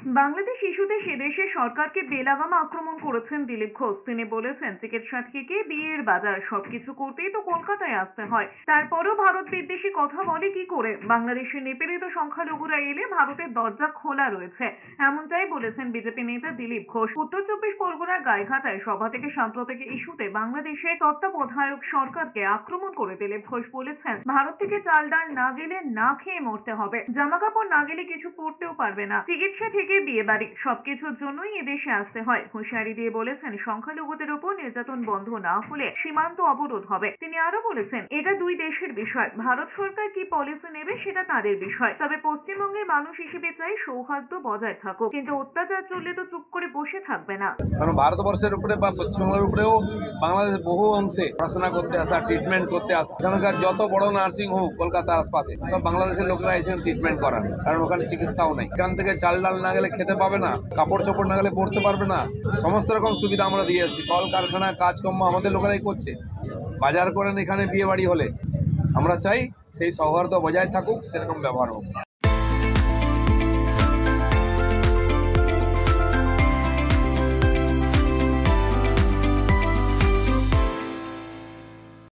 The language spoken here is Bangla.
বাংলাদেশ ইস্যুতে সে দেশের সরকারকে বেলাগাম আক্রমণ করেছেন দিলীপ ঘোষ। তিনি বলেছেন, চিকিৎসা থেকে বিয়ের বাজার সবকিছু করতেই তো কলকাতায় আসতে হয়, তারপরেও ভারত বিদ্বেষী কথা বলে কি করে? বাংলাদেশের নিপীড়িত সংখ্যালঘুরা এলে ভারতের দরজা খোলা রয়েছে, এমনটাই বলেছেন বিজেপি নেতা দিলীপ ঘোষ। উত্তর চব্বিশ পরগনার গাইঘাটায় সভা থেকে সাম্প্রতিক ইস্যুতে বাংলাদেশের তত্ত্বাবধায়ক সরকারকে আক্রমণ করে দিলীপ ঘোষ বলেছেন, ভারত থেকে চাল ডাল না গেলে না খেয়ে মরতে হবে, জামা কাপড় না গেলে কিছু পড়তেও পারবে না, চিকিৎসা থেকে বিয়ে বাড়ি সবকিছুর জন্যই এদেশে আসতে হয়। হুঁশিয়ারি দিয়ে বলেছেন, সংখ্যালঘুদের উপর নির্যাতন বন্ধ না হলে সীমান্ত অবরোধ হবে। তিনি আরো বলেছেন, এটা দুই দেশের বিষয়, ভারত সরকার কি পলিসি নেবে সেটা তাদের বিষয়, তবে পশ্চিমবঙ্গের মানুষ হিসেবে চাই সৌহার্দ্য বজায় থাকুক, কিন্তু অত্যাচার চললে তো চুপ করে বসে থাকবে না। কারণ ভারতবর্ষের উপরে বা পশ্চিমবঙ্গের উপরেও বাংলাদেশ বহু অংশে পড়াশোনা করতে আসা, ট্রিটমেন্ট করতে আসা। এখানকার যত বড় নার্সিং হোম কলকাতার আশপাশে সব বাংলাদেশের লোকেরা এসে ট্রিটমেন্ট করান, কারণ ওখানে চিকিৎসাও নেই। এখান থেকে চাল ডাল না গেলে খেতে পাবে না, কাপড় চোপড় না গেলে পরতে পারবে না। সমস্ত রকম সুবিধা আমরা দিয়ে আসছি। কলকারখানা কাজকর্ম আমাদের লোকেরাই করছে। বাজার করেন এখানে বিয়ে বাড়ি হলে। আমরা চাই সেই সৌহার্দ্য বজায় থাকুক, সেরকম ব্যবহার হোক।